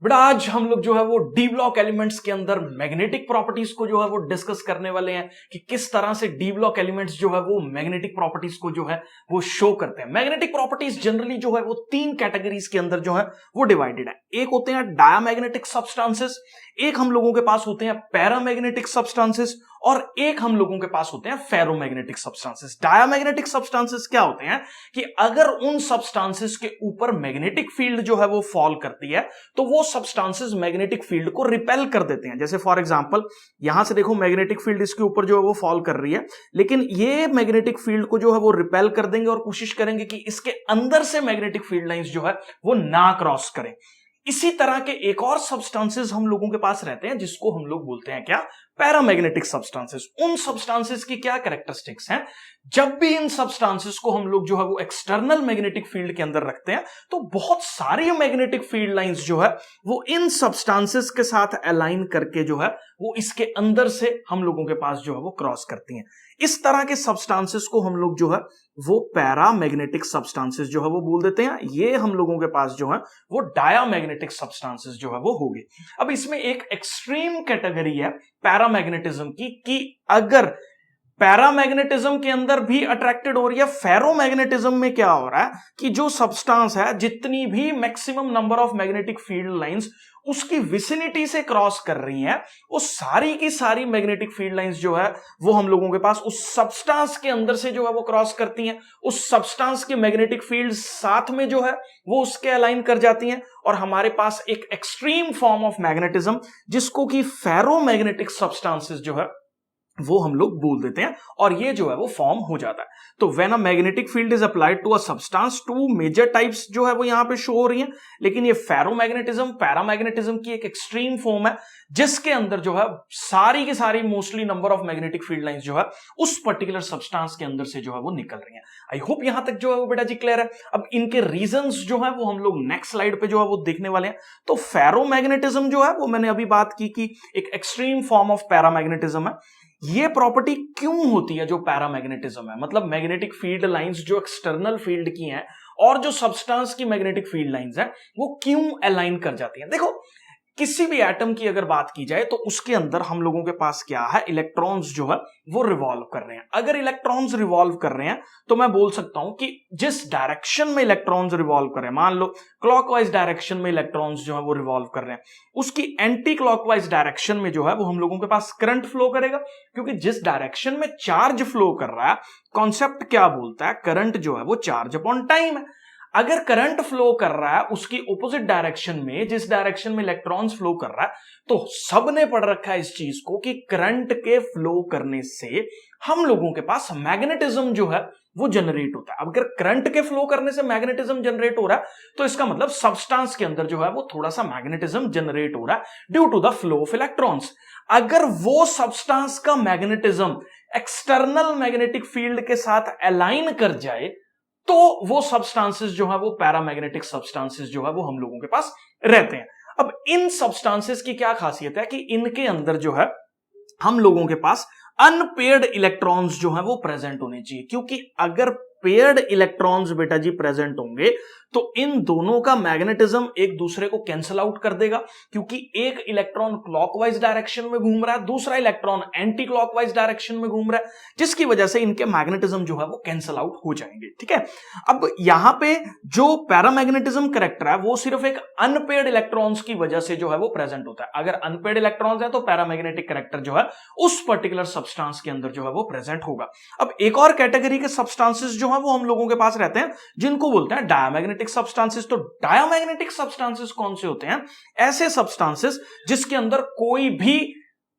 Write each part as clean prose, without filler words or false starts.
बेटा आज हम लोग जो है वो डी ब्लॉक एलिमेंट्स के अंदर मैग्नेटिक प्रॉपर्टीज को जो है वो डिस्कस करने वाले हैं कि किस तरह से डी ब्लॉक एलिमेंट्स जो है वो मैग्नेटिक प्रॉपर्टीज को जो है वो शो करते हैं। मैग्नेटिक प्रॉपर्टीज जनरली जो है वो तीन कैटेगरीज के अंदर जो है वो डिवाइडेड है। एक होते हैं डायामैग्नेटिक सब्सटेंसेस, एक हम लोगों के पास होते हैं पैरामैग्नेटिक सब्सटेंसेस और एक हम लोगों के पास होते हैं फेरोमैग्नेटिक सब्सटेंसेस। डायामैग्नेटिक सब्सटेंसेस क्या होते हैं कि अगर उन सब्सटेंसेस के ऊपर मैग्नेटिक फील्ड जो है वो फॉल करती है तो वो सब्सटेंसेस मैग्नेटिक फील्ड को रिपेल कर देते हैं। जैसे फॉर एग्जांपल यहां से देखो मैग्नेटिक फील्ड इसके ऊपर जो है वो फॉल कर रही है, लेकिन ये मैग्नेटिक फील्ड को जो है वो रिपेल कर देंगे और कोशिश करेंगे कि इसके अंदर से मैग्नेटिक फील्ड लाइंस जो है वो ना क्रॉस करें। इसी तरह के एक और सब्सटेंसेस हम लोगों के पास रहते हैं जिसको हम लोग बोलते हैं क्या, पैरामैग्नेटिक सब्सटेंसेस। उन सब्सटेंसेस की क्या कैरेक्टरिस्टिक्स हैं, जब भी इन सब्सटेंसेस को हम लोग जो है वो एक्सटर्नल मैग्नेटिक फील्ड के अंदर रखते हैं तो बहुत सारी मैग्नेटिक फील्ड लाइंस जो है वो इन सब्सटेंसेस के साथ अलाइन करके जो है वो इसके अंदर से हम लोगों के पास जो है वो क्रॉस करती हैं। इस तरह के सब्सटेंसेस को हम लोग जो है वो पैरामैग्नेटिक सब्सटेंसेस जो है वो बोल देते हैं। ये हम लोगों के पास जो है वो डायामैग्नेटिक सब्सटेंसेस जो है वो होगी। अब इसमें एक एक्सट्रीम कैटेगरी है पैरामैग्नेटिज्म की कि अगर पैरामैग्नेटिज्म के अंदर भी अट्रैक्टेड हो रही है, फेरोमैग्नेटिज्म में क्या हो रहा है कि जो सब्सटेंस है जितनी भी maximum number of magnetic field lines उसकी विसिनिटी से क्रॉस कर रही हैं, वो सारी की सारी मैग्नेटिक फील्ड लाइंस जो है वो हम लोगों के पास उस सब्सटेंस के अंदर से जो है वो क्रॉस करती हैं। उस सब्सटेंस के मैग्नेटिक फील्ड साथ में जो है वो उसके अलाइन कर जाती हैं और हमारे पास एक एक्सट्रीम फॉर्म ऑफ मैग्नेटिज्म जिसको कि फेरोमैग्नेटिक सब्सटेंसेस जो है वो हम लोग बोल देते हैं और ये जो है वो फॉर्म हो जाता है। तो when a magnetic field is applied to a substance, two major types जो है वो यहां पे शो हो रही हैं, लेकिन ये फेरोमैग्नेटिज्म पैरामैग्नेटिज्म की एक एक्सट्रीम फॉर्म है जिसके अंदर जो है सारी की सारी mostly number of magnetic field lines जो है उस पर्टिकुलर सब्सटेंस के अंदर से जो है वो निकल रही हैं। आई होप यहां तक जो है वो बेटा जी क्लियर है। अब इनके रीजंस जो है वो हम लोग नेक्स्ट स्लाइड पे जो है वो देखने वाले हैं। तो फेरोमैग्नेटिज्म जो है वो मैंने अभी बात की कि एक एक्सट्रीम फॉर्म ऑफ पैरामैग्नेटिज्म है। ये प्रॉपर्टी क्यों होती है जो पैरामैग्नेटिज्म है, मतलब मैग्नेटिक फील्ड लाइंस जो एक्सटर्नल फील्ड की हैं और जो सब्सटेंस की मैग्नेटिक फील्ड लाइंस हैं वो क्यों अलाइन कर जाती हैं। देखो किसी भी एटम की अगर बात की जाए तो उसके अंदर हम लोगों के पास क्या है, इलेक्ट्रॉन्स जो है वो रिवॉल्व कर रहे हैं। अगर इलेक्ट्रॉन्स रिवॉल्व कर रहे हैं तो मैं बोल सकता हूं कि जिस डायरेक्शन में इलेक्ट्रॉन्स रिवॉल्व कर रहे हैं, मान लो क्लॉकवाइज डायरेक्शन में इलेक्ट्रॉन्स जो है वो रिवॉल्व कर रहे हैं, उसकी एंटी क्लॉकवाइज डायरेक्शन में जो है वो हम लोगों के पास करंट फ्लो करेगा, क्योंकि जिस डायरेक्शन में चार्ज फ्लो कर रहा है कॉन्सेप्ट क्या बोलता है, करंट जो है वो चार्ज अपॉन टाइम है। अगर करंट फ्लो कर रहा है उसकी ऑपोजिट डायरेक्शन में, जिस डायरेक्शन में इलेक्ट्रॉन्स फ्लो कर रहा है, तो सबने पढ़ रखा है इस चीज को कि करंट के फ्लो करने से हम लोगों के पास मैग्नेटिज्म जो है वो जनरेट होता है। अगर करंट के फ्लो करने से मैग्नेटिज्म जनरेट हो रहा है तो इसका मतलब सब्सटेंस के अंदर जो है वो थोड़ा सा मैग्नेटिज्म जनरेट हो रहा है due to the flow of electrons. अगर वो सब्सटेंस का मैग्नेटिज्म एक्सटर्नल मैग्नेटिक फील्ड के साथ अलाइन कर जाए तो वो सब्सटेंसेस जो है वो पैरामैग्नेटिक सब्सटेंसेस जो है वो हम लोगों के पास रहते हैं। अब इन सब्सटेंसेस की क्या खासियत है कि इनके अंदर जो है हम लोगों के पास अनपेयर्ड इलेक्ट्रॉन्स जो है वो प्रेजेंट होने चाहिए, क्योंकि अगर पेयर्ड इलेक्ट्रॉन्स बेटा जी प्रेजेंट होंगे तो इन दोनों का मैग्नेटिज्म एक दूसरे को कैंसिल आउट कर देगा, क्योंकि एक इलेक्ट्रॉन क्लॉकवाइज डायरेक्शन में घूम रहा है, दूसरा इलेक्ट्रॉन एंटी क्लॉकवाइज डायरेक्शन में घूम रहा है, जिसकी वजह से इनके मैग्नेटिज्म जो है वो कैंसिल आउट हो जाएंगे। ठीक है, अब यहां पे जो पैरामैग्नेटिज्म कैरेक्टर है वो सिर्फ एक अनपेयर्ड इलेक्ट्रॉन्स की वजह से जो है वो प्रेजेंट होता है। अगर अनपेयर्ड इलेक्ट्रॉन्स है तो पैरामैग्नेटिक कैरेक्टर जो है उस पर्टिकुलर सब्सटेंस के अंदर जो है वो प्रेजेंट होगा। अब एक और कैटेगरी के सब्सटेंसेस जो है वो हम लोगों के पास रहते हैं जिनको बोलते हैं डायामैग्नेटिक सब्सटेंसेस। तो डायामैग्नेटिक सब्सटेंसेस कौन से होते हैं, ऐसे सब्सटेंसेस जिसके अंदर कोई भी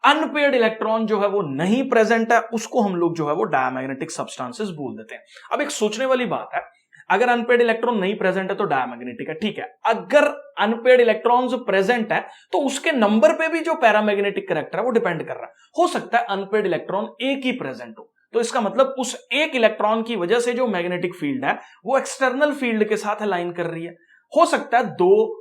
अनपेयर्ड इलेक्ट्रॉन जो है वो नहीं प्रेजेंट है, उसको हम लोग जो है वो डायामैग्नेटिक सब्सटेंसेस बोल देते हैं। अब एक सोचने वाली बात है, अगर अनपेयर्ड इलेक्ट्रॉन नहीं प्रेजेंट है तो डायामैग्नेटिक है, ठीक है। अगर अनपेयर्ड इलेक्ट्रॉन्स प्रेजेंट है तो उसके नंबर पे भी जो पैरामैग्नेटिक कैरेक्टर है वो डिपेंड कर रहा है। हो सकता है अनपेयर्ड इलेक्ट्रॉन एक ही प्रेजेंट हो, तो इसका मतलब उस एक इलेक्ट्रॉन की वजह से जो मैग्नेटिक फील्ड है वो एक्सटर्नल फील्ड के साथ अलाइन कर रही है। हो सकता है दो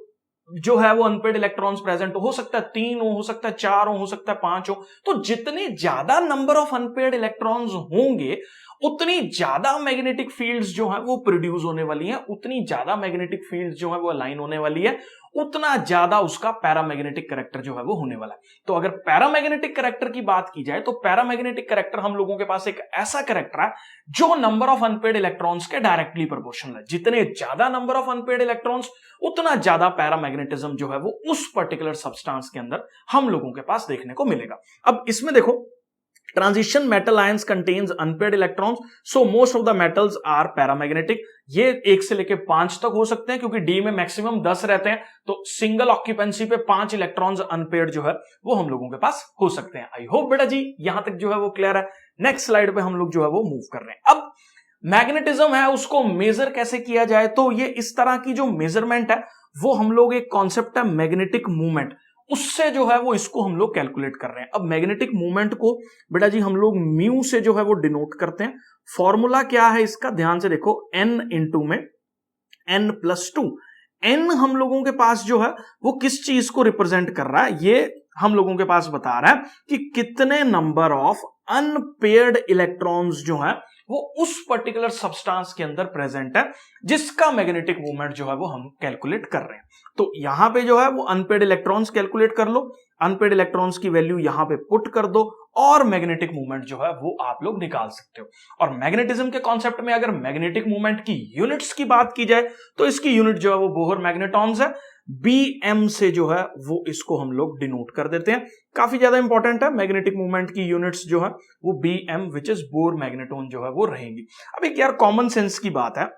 जो है वो अनपेयर्ड इलेक्ट्रॉन्स प्रेजेंट हो सकता है 3 हो सकता है 4 हो सकता है 5 हो। तो जितने ज्यादा नंबर ऑफ अनपेयर्ड इलेक्ट्रॉन्स होंगे उतनी ज्यादा मैग्नेटिक फील्ड्स जो है वो प्रोड्यूस होने वाली हैं, उतनी ज्यादा मैग्नेटिक फील्ड्स जो है वो अलाइन होने वाली है उतना ज्यादा उसका पैरामैग्नेटिक कैरेक्टर जो है वो होने वाला है। तो अगर पैरामैग्नेटिक कैरेक्टर की बात की जाए तो पैरामैग्नेटिक कैरेक्टर हम लोगों के पास एक ऐसा कैरेक्टर है जो नंबर ऑफ अनपेड इलेक्ट्रॉन्स के डायरेक्टली प्रोपोर्शनल है। जितने ज्यादा नंबर ऑफ अनपेड इलेक्ट्रॉन्स उतना ज्यादा पैरामैग्नेटिज्म जो है वो उस पर्टिकुलर सब्सटेंस के अंदर हम लोगों के पास देखने को मिलेगा। अब इसमें देखो, transition metal ions contains unpaired electrons, so most of the metals are paramagnetic। ये 1 से लेके 5 तक हो सकते हैं क्योंकि डी में मैक्सिमम 10 रहते हैं, तो सिंगल ऑक्यूपेंसी पे 5 इलेक्ट्रॉन्स अनपेयर्ड जो है वो हम लोगों के पास हो सकते हैं। आई होप बेटा जी यहां तक जो है वो क्लियर है। नेक्स्ट स्लाइड पे हम लोग जो है वो मूव कर रहे हैं। अब मैग्नेटिज्म है उसको मेजर कैसे किया जाए, तो ये इस तरह की जो मेजरमेंट है वो हम लोग एक कॉन्सेप्ट है मैग्नेटिक मूवमेंट, उससे जो है वो इसको हम लोग कैलकुलेट कर रहे हैं। अब मैग्नेटिक मूवमेंट को बेटा जी हम लोग म्यू से जो है वो डिनोट करते हैं। फॉर्मूला क्या है इसका, ध्यान से देखो, n इंटू में n+2। n हम लोगों के पास जो है वो किस चीज को रिप्रेजेंट कर रहा है, ये हम लोगों के पास बता रहा है कि कितने नंबर ऑफ अनपेयर्ड इलेक्ट्रॉन्स जो है वो उस पर्टिकुलर सब्सटेंस के अंदर प्रेजेंट है जिसका मैग्नेटिक मूवमेंट जो है वो हम कैलकुलेट कर रहे हैं। तो यहां पे जो है वो अनपेड इलेक्ट्रॉन्स कैलकुलेट कर लो, अनपेड इलेक्ट्रॉन्स की वैल्यू यहां पे पुट कर दो और मैग्नेटिक मूवमेंट जो है वो आप लोग निकाल सकते हो। और मैग्नेटिज्म के कॉन्सेप्ट में अगर मैग्नेटिक मूवमेंट की यूनिट्स की बात की जाए तो इसकी यूनिट जो है वो बोहर मैग्नेटॉन्स है। BM से जो है वो इसको हम लोग डिनोट कर देते हैं। काफी ज्यादा इंपॉर्टेंट है, मैग्नेटिक मूवमेंट की यूनिट्स जो है वो BM which is bore magneton जो है वो रहेंगी। अब एक यार कॉमन सेंस की बात है,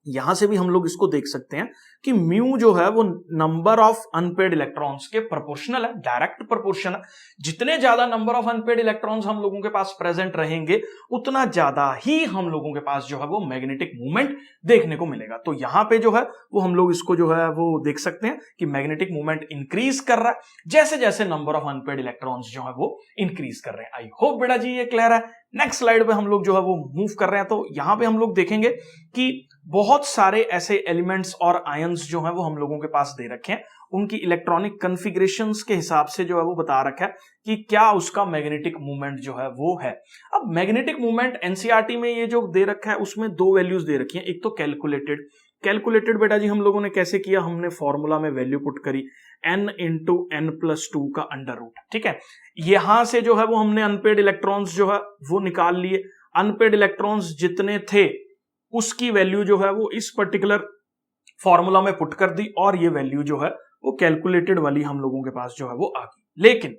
यहां से भी हम लोग इसको देख सकते हैं कि म्यू जो है वो नंबर ऑफ अनपेड इलेक्ट्रॉन्स के प्रोपोर्शनल है, डायरेक्ट प्रोपोर्शन है। जितने ज्यादा नंबर ऑफ अनपेड इलेक्ट्रॉन्स हम लोगों के पास प्रेजेंट रहेंगे उतना ज्यादा ही हम लोगों के पास जो है वो मैग्नेटिक मूवमेंट देखने को मिलेगा। तो यहां पे जो है वो हम लोग इसको जो है वो देख सकते हैं कि मैग्नेटिक मूवमेंट इंक्रीज कर रहा है जैसे जैसे नंबर ऑफ अनपेड इलेक्ट्रॉन्स जो है वो इंक्रीज कर रहे हैं। आई होप बेटा जी ये क्लियर है। नेक्स्ट स्लाइड पे हम लोग जो है वो मूव कर रहे हैं। तो यहां पे हम लोग देखेंगे कि बहुत सारे ऐसे एलिमेंट्स और आयंस जो हैं वो हम लोगों के पास दे रखे हैं, उनकी इलेक्ट्रॉनिक कॉन्फ़िगरेशंस के हिसाब से जो है वो बता रखा है कि क्या उसका मैग्नेटिक मूवमेंट जो है वो है। अब मैग्नेटिक मूवमेंट एनसीईआरटी में ये जो दे रखा है उसमें 2 वैल्यूज दे रखी हैं। एक तो कैलकुलेटेड बेटा जी हम लोगों ने कैसे किया, हमने फॉर्मूला में वैल्यू पुट करी n इंटू n+2 का अंडर रूट। ठीक है, यहां से जो है वो हमने अनपेड इलेक्ट्रॉन्स जो है वो निकाल लिए। अनपेड इलेक्ट्रॉन्स जितने थे उसकी वैल्यू जो है वो इस पर्टिकुलर फॉर्मूला में पुट कर दी और ये वैल्यू जो है वो कैलकुलेटेड वाली हम लोगों के पास जो है वो आ गई। लेकिन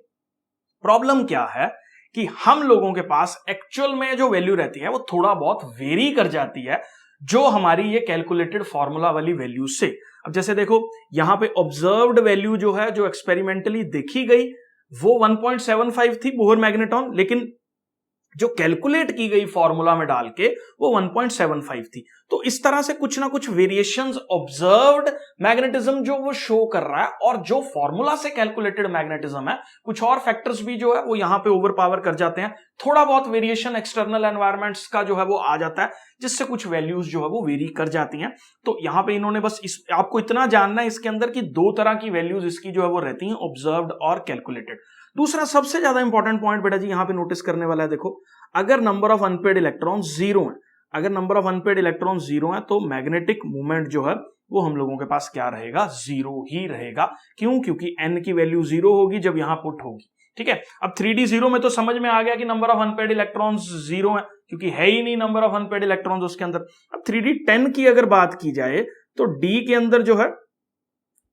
प्रॉब्लम क्या है कि हम लोगों के पास एक्चुअल में जो वैल्यू रहती है वो थोड़ा बहुत वेरी कर जाती है जो हमारी ये कैलकुलेटेड फॉर्मूला वाली वैल्यू से। अब जैसे देखो यहां पे ऑब्जर्व्ड वैल्यू जो है जो एक्सपेरिमेंटली देखी गई वो 1.75 थी बोहर मैग्नेटॉन, लेकिन जो कैलकुलेट की गई फॉर्मूला में डाल के वो 1.75 थी। तो इस तरह से कुछ ना कुछ वेरिएशंस ऑब्जर्व्ड मैग्नेटिज्म जो वो शो कर रहा है और जो फॉर्मूला से कैलकुलेटेड मैग्नेटिज्म है कुछ और फैक्टर्स भी जो है वो यहां पे ओवर पावर कर जाते हैं। थोड़ा बहुत वेरिएशन एक्सटर्नल एनवायरमेंट्स का जो है वो आ जाता है जिससे कुछ वैल्यूज जो है वो वेरी कर जाती हैं। तो यहां पे इन्होंने बस आपको इतना जानना है इसके अंदर कि 2 तरह की वैल्यूज इसकी जो है वो रहती हैं, ऑब्जर्व्ड और कैलकुलेटेड। दूसरा सबसे ज्यादा इंपॉर्टेंट पॉइंट बेटा जी यहां पे नोटिस करने वाला है, देखो अगर नंबर ऑफ अनपेड इलेक्ट्रॉन 0 है, अगर नंबर ऑफ अनपेड इलेक्ट्रॉन 0 है तो मैग्नेटिक मूवमेंट जो है वो हम लोगों के पास क्या रहेगा, 0 ही रहेगा। क्यों? क्योंकि n की वैल्यू 0 होगी जब यहां पुट होगी। ठीक है, अब 3d 0 में तो समझ में आ गया कि नंबर ऑफ अनपेड इलेक्ट्रॉन्स 0 है क्योंकि है ही नहीं नंबर ऑफ अनपेड इलेक्ट्रॉन्स उसके अंदर। अब 3d 10 की अगर बात की जाए तो d के अंदर जो है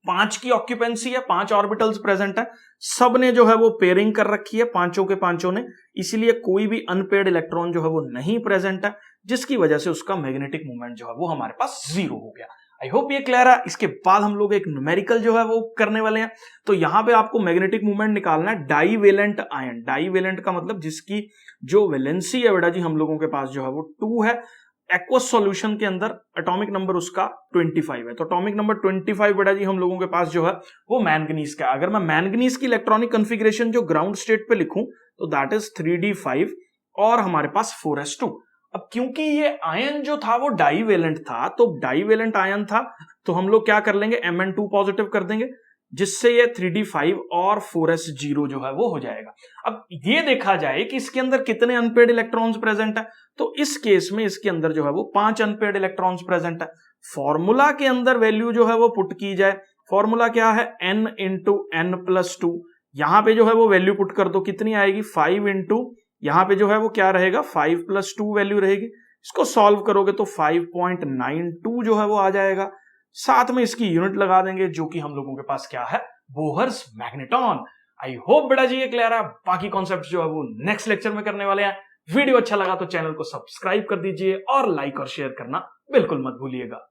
5 की ऑक्यूपेंसी है, 5 ऑर्बिटल्स प्रेजेंट है, सब ने जो है वो पेयरिंग कर रखी है पांचों के पांचों ने, इसीलिए कोई भी अनपेयर्ड इलेक्ट्रॉन जो है वो नहीं प्रेजेंट है जिसकी वजह से उसका मैग्नेटिक मूवमेंट जो है वो हमारे पास 0 हो गया। आई होप ये क्लियर है। इसके बाद हम लोग एक न्यूमेरिकल जो है वो करने वाले हैं। तो यहां पे आपको मैग्नेटिक मूवमेंट निकालना है डाईवेलेंट आयन। डाईवेलेंट का मतलब जिसकी जो वैलेंसी है बेटा जी हम लोगों के पास जो है वो 2 है। एक्वस सॉल्यूशन के अंदर एटॉमिक नंबर उसका 25 है, तो एटॉमिक नंबर 25 बेटा जी हम लोगों के पास जो है वो मैंगनीज का। अगर मैं मैंगनीज की इलेक्ट्रॉनिक कॉन्फ़िगरेशन जो ग्राउंड स्टेट पे लिखूं तो दैट इज 3d5 और हमारे पास 4s2। अब क्योंकि ये आयन जो था वो डाईवेलेंट था, तो डाईवेलेंट आयन था तो हम लोग क्या कर लेंगे, Mn2 पॉजिटिव कर देंगे जिससे ये 3d5 और 4s0 जो है वो हो जाएगा। अब ये देखा जाए कि इसके अंदर कितने अनपेड इलेक्ट्रॉन्स प्रेजेंट है, तो इस केस में इसके अंदर जो है वो 5 अनपेड इलेक्ट्रॉन्स प्रेजेंट है। फॉर्मूला के अंदर वैल्यू जो है वो पुट की जाए फॉर्मूला क्या है, n into n plus two. यहां पे जो है वो वैल्यू पुट कर दो, कितनी आएगी 5 इंटू, यहां पे जो है वो क्या रहेगा 5 प्लस 2 वैल्यू रहेगी। इसको सॉल्व करोगे तो 5.92 जो है वो आ जाएगा। साथ में इसकी यूनिट लगा देंगे जो कि हम लोगों के पास क्या है, बोहर्स मैग्नेटॉन। आई होप बेटा जी ये क्लियर है। बाकी कॉन्सेप्ट जो है वो नेक्स्ट लेक्चर में करने वाले हैं। वीडियो अच्छा लगा तो चैनल को सब्सक्राइब कर दीजिए और लाइक और शेयर करना बिल्कुल मत भूलिएगा।